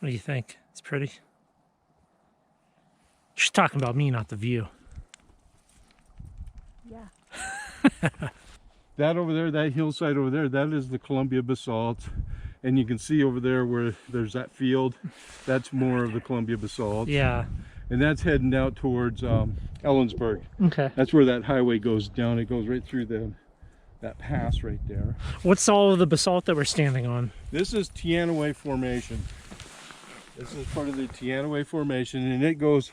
What do you think? It's pretty. She's talking about me, not the view. Yeah. That over there, that hillside over there, that is the Columbia basalt. And you can see over there where there's that field, that's more of the Columbia basalt. Yeah. And that's heading out towards Ellensburg. Okay. That's where that highway goes down. It goes right through that pass right there. What's all of the basalt that we're standing on? This is Teanaway Formation. This is part of the Teanaway Formation, and it goes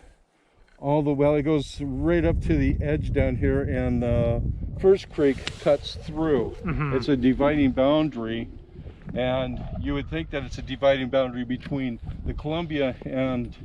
all the way, it goes right up to the edge down here, and First Creek cuts through. It's a dividing boundary, and you would think that it's a dividing boundary between the Columbia and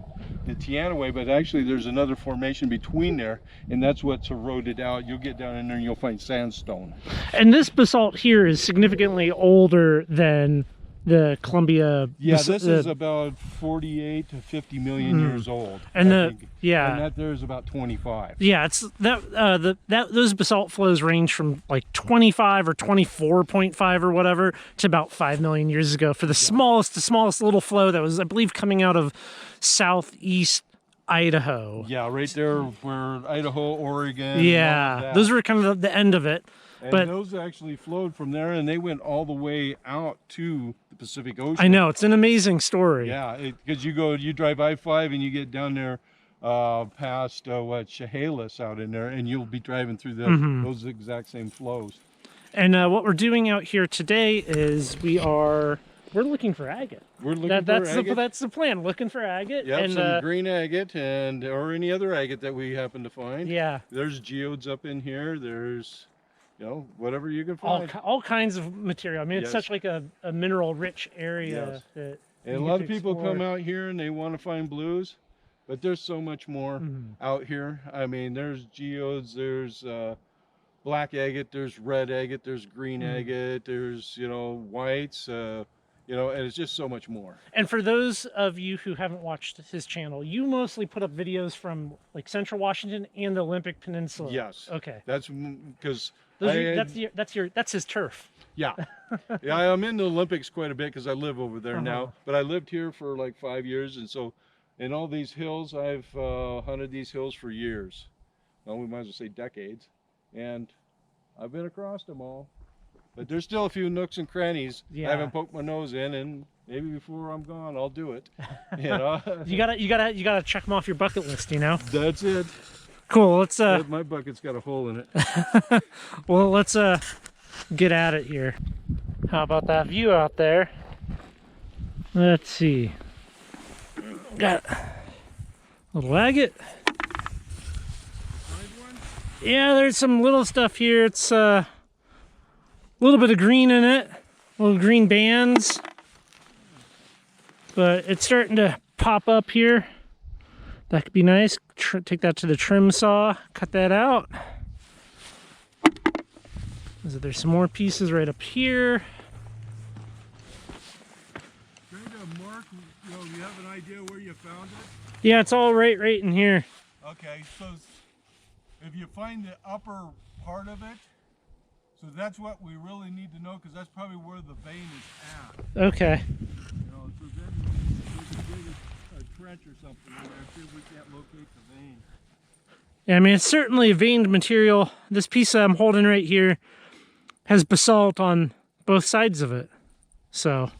the Teanaway, but actually there's another formation between there, and that's what's eroded out. You'll get down in there and you'll find sandstone. And this basalt here is significantly older than the Columbia. Yeah, this is about 48 to 50 million years old. And and that there's about 25. Yeah, it's that those basalt flows range from like 25 or 24.5 or whatever to about 5 million years ago for the smallest little flow that was, I believe, coming out of southeast Idaho. Yeah, right there where Idaho, Oregon. Yeah, those were kind of the end of it. And but those actually flowed from there, and they went all the way out to the Pacific Ocean. I know, it's an amazing story. Yeah, because you drive I-5 and you get down there past Chehalis out in there, and you'll be driving through those exact same flows. And what we're doing out here today is we're looking for agate. We're looking for agate. That's the plan. Looking for agate. Yep, and some green agate or any other agate that we happen to find. Yeah. There's geodes up in here. There's, whatever you can find. All kinds of material. I mean, it's such like a mineral-rich area. That and a lot of people come out here and they want to find blues, but there's so much more out here. I mean, there's geodes, there's black agate, there's red agate, there's green agate, there's whites. And it's just so much more. And for those of you who haven't watched his channel, you mostly put up videos from like Central Washington and the Olympic Peninsula. Yes. Okay. That's because that's his turf. Yeah. Yeah, I'm in the Olympics quite a bit because I live over there now. But I lived here for like 5 years, and so in all these hills, I've hunted these hills for years. Well, we might as well say decades, and I've been across them all. But there's still a few nooks and crannies I haven't poked my nose in, and maybe before I'm gone, I'll do it. You gotta check them off your bucket list. That's it. Cool. Let's my bucket's got a hole in it. Well, let's get at it here. How about that view out there? Let's see. Got a little agate. Yeah, there's some little stuff here. It's a little bit of green in it, little green bands, but it's starting to pop up here. That could be nice. Take that to the trim saw, cut that out. So there's some more pieces right up here. Trying to mark, you have an idea where you found it? Yeah, it's all right in here. Okay, so if you find the upper part of it, so that's what we really need to know, because that's probably where the vein is at. Okay. So then we can dig a trench or something in there, see if we can't locate the vein. Yeah, I mean, it's certainly a veined material. This piece I'm holding right here has basalt on both sides of it. So,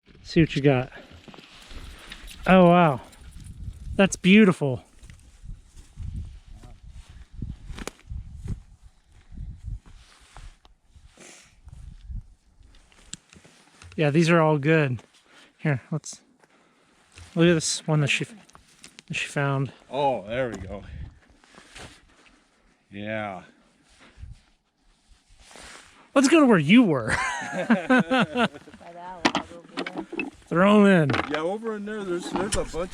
let's see what you got. Oh, wow. That's beautiful. Yeah, these are all good. Here, let's look at this one that she found. Oh, there we go. Yeah. Let's go to where you were. Throw them in. Yeah, over in there, there's a bunch.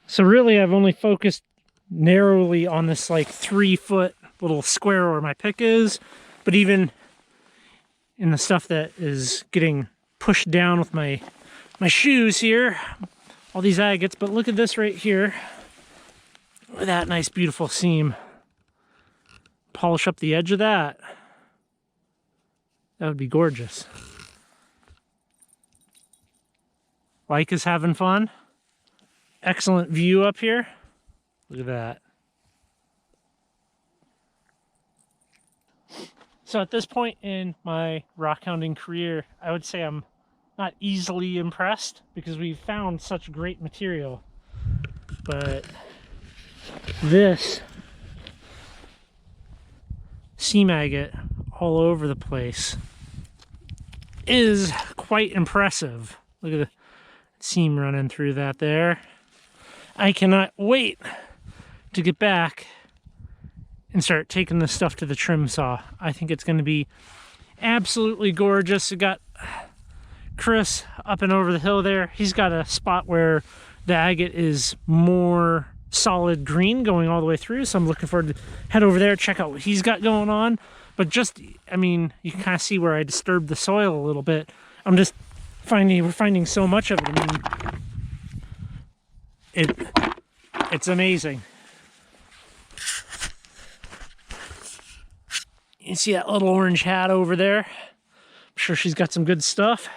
So really, I've only focused narrowly on this like 3-foot little square where my pick is, but even in the stuff that is getting pushed down with my shoes here, all these agates. But look at this right here. Look at that nice, beautiful seam. Polish up the edge of that. That would be gorgeous. Like is having fun. Excellent view up here. Look at that. So at this point in my rockhounding career, I would say I'm not easily impressed because we've found such great material. But this seam agate all over the place is quite impressive. Look at the seam running through that there. I cannot wait to get back and start taking this stuff to the trim saw. I think it's going to be absolutely gorgeous. We got Kris up and over the hill there. He's got a spot where the agate is more solid green going all the way through, so I'm looking forward to head over there, check out what he's got going on. But just, I mean, you can kind of see where I disturbed the soil a little bit. I'm just we're finding so much of it. I mean, it's amazing. You see that little orange hat over there? I'm sure she's got some good stuff.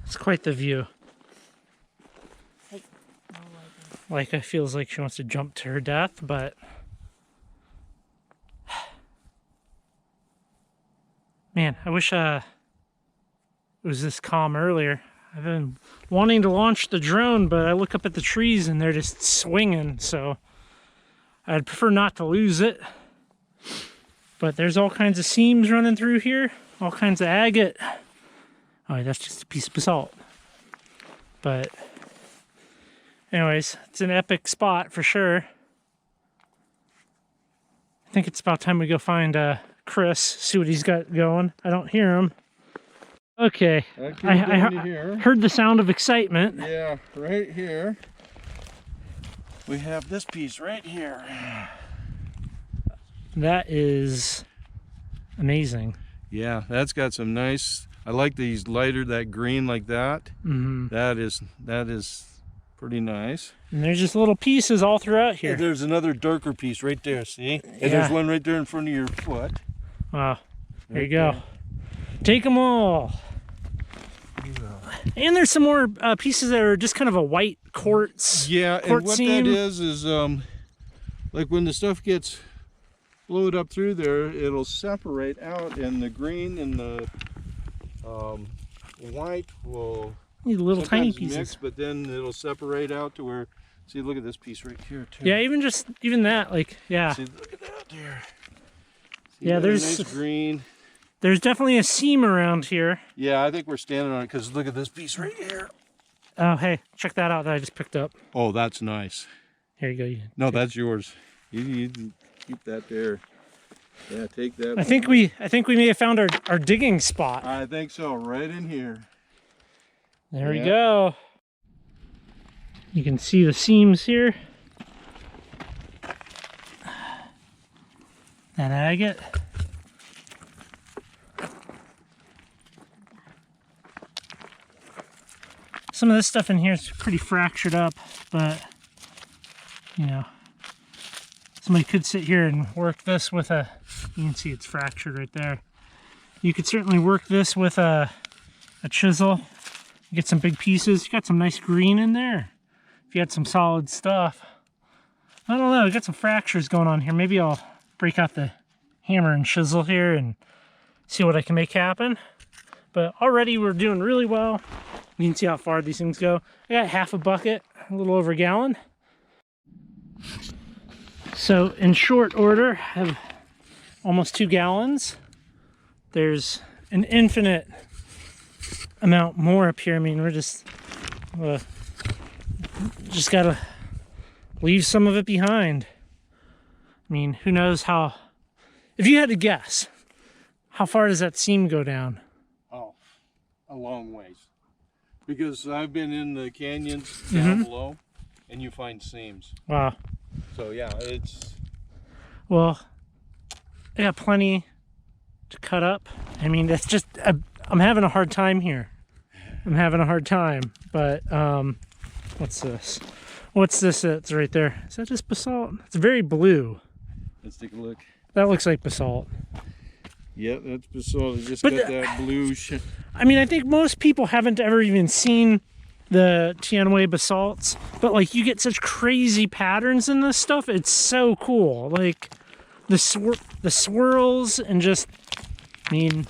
It's quite the view. Leica feels like she wants to jump to her death, but man, I wish it was this calm earlier. I've been wanting to launch the drone, but I look up at the trees and they're just swinging, so I'd prefer not to lose it. But there's all kinds of seams running through here, all kinds of agate. Oh, that's just a piece of basalt. But anyways, it's an epic spot for sure. I think it's about time we go find Kris, see what he's got going. I don't hear him. Okay, I heard the sound of excitement. Yeah, right here. We have this piece right here. That is amazing. Yeah, that's got some nice, I like these lighter, that green like that. Mm-hmm. That is pretty nice. And there's just little pieces all throughout here. And there's another darker piece right there, see? And yeah. There's one right there in front of your foot. Wow, there right you go. There. Take them all. And there's some more pieces that are just kind of a white quartz. Yeah, quartz and what seam. that is like when the stuff gets flowed up through there, it'll separate out, and the green and the white will These little tiny pieces mix, but then it'll separate out to where, see, look at this piece right here too. Yeah, even that, like, yeah. See, look at that there. See, yeah, there's nice green. There's definitely a seam around here. Yeah, I think we're standing on it because look at this piece right here. Oh, hey, check that out that I just picked up. Oh, that's nice. Here you go. No, that's yours. You keep that there. Yeah, take that. I think we may have found our digging spot. I think so, right in here. There we go. You can see the seams here. That agate. Some of this stuff in here is pretty fractured up, but you know, somebody could sit here and work this with a, you can see it's fractured right there. You could certainly work this with a chisel. You get some big pieces. You got some nice green in there. If you had some solid stuff. I don't know, we got some fractures going on here. Maybe I'll break out the hammer and chisel here and see what I can make happen. But already we're doing really well. You can see how far these things go. I got half a bucket, a little over a gallon. So in short order, I have almost 2 gallons. There's an infinite amount more up here. I mean, we're just gotta leave some of it behind. I mean, who knows how, if you had to guess, how far does that seam go down? Oh, a long ways. Because I've been in the canyons down below, and you find seams. Wow. So yeah, it's... Well, I got plenty to cut up. I mean, that's just, I'm having a hard time here. I'm having a hard time, but what's this? What's this that's right there? Is that just basalt? It's very blue. Let's take a look. That looks like basalt. Yeah, that's basalt. It just But got that blue I mean, I think most people haven't ever even seen the Tianwei basalts, but like you get such crazy patterns in this stuff. It's so cool. Like the swirls and just, I mean,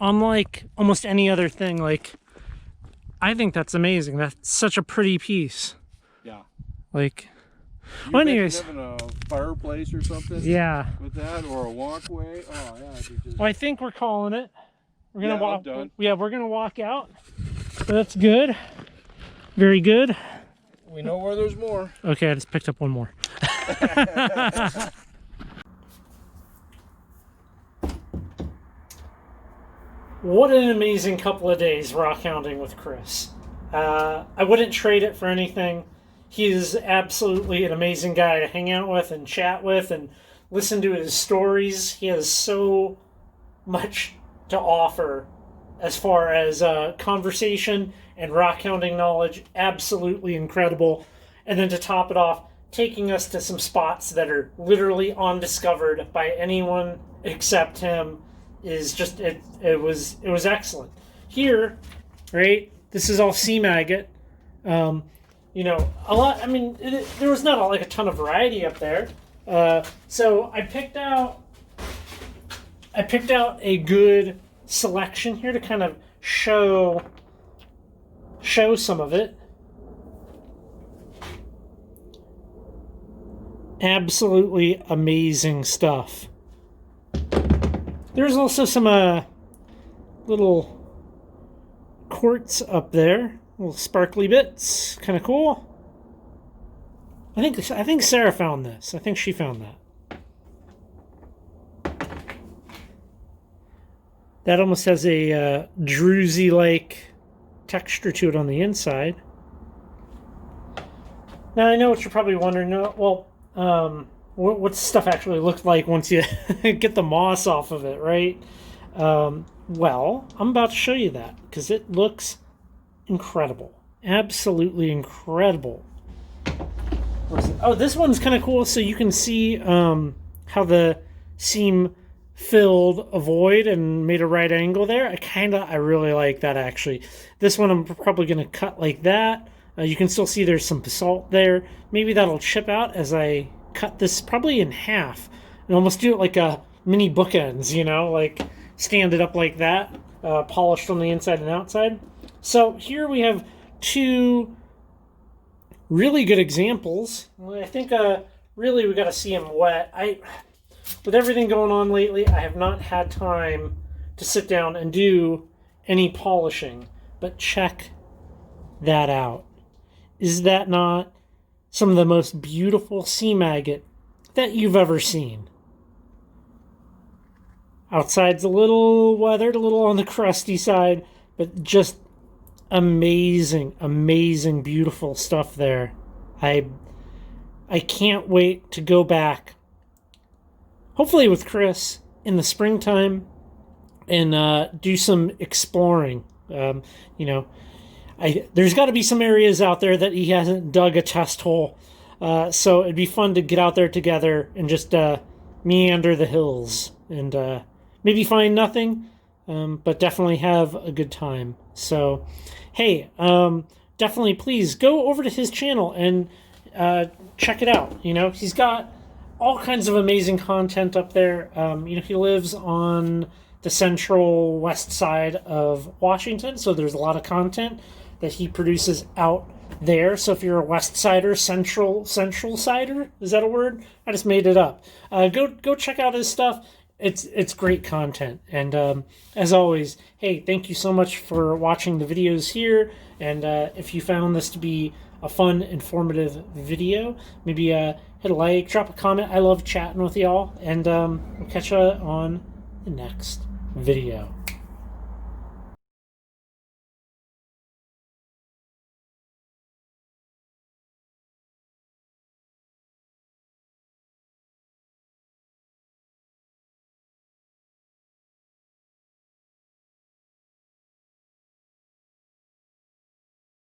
unlike almost any other thing, like I think that's amazing. That's such a pretty piece. Yeah. Like, You well, anyways, having a fireplace or something? Yeah. With that, or a walkway? Oh yeah. Well, I think we're calling it. We're gonna walk. Done. Yeah, we're gonna walk out. That's good. Very good. We know where there's more. Okay, I just picked up one more. What an amazing couple of days rockhounding with Kris. I wouldn't trade it for anything. He is absolutely an amazing guy to hang out with and chat with and listen to his stories. He has so much to offer as far as conversation and rockhounding knowledge. Absolutely incredible. And then to top it off, taking us to some spots that are literally undiscovered by anyone except him is just, it was excellent. Here, right, this is all seam agate. You know, a lot, I mean, there was not like a ton of variety up there. So I picked out a good selection here to kind of show some of it. Absolutely amazing stuff. There's also some little quartz up there, little sparkly bits, kind of cool. I think Sarah found this. I think she found that. That almost has a druzy-like texture to it on the inside. Now I know what you're probably wondering. Well, what's stuff actually look like once you get the moss off of it, right? Well, I'm about to show you that because it looks incredible. Absolutely incredible. Oh, this one's kind of cool. So you can see how the seam filled a void and made a right angle there. I really like that, actually. This one I'm probably going to cut like that. You can still see there's some basalt there. Maybe that'll chip out as I cut this probably in half and almost do it like a mini bookends, you know, like stand it up like that, polished on the inside and outside. So here we have two really good examples. I think really we got to see them wet. With everything going on lately, I have not had time to sit down and do any polishing, but check that out. Is that not some of the most beautiful seam agate that you've ever seen? Outside's a little weathered, a little on the crusty side, but just amazing, amazing, beautiful stuff there. I can't wait to go back, hopefully with Kris, in the springtime and do some exploring. You know, there's got to be some areas out there that he hasn't dug a test hole. So it'd be fun to get out there together and just meander the hills and maybe find nothing, but definitely have a good time. So, hey, definitely please go over to his channel and check it out. You know, he's got all kinds of amazing content up there. You know, he lives on the central west side of Washington, so there's a lot of content that he produces out there. So if you're a West Sider, Central Sider, is that a word? I just made it up. Go check out his stuff. It's great content. And as always, hey, thank you so much for watching the videos here. And if you found this to be a fun, informative video, maybe hit a like, drop a comment. I love chatting with y'all. And we'll catch you on the next video.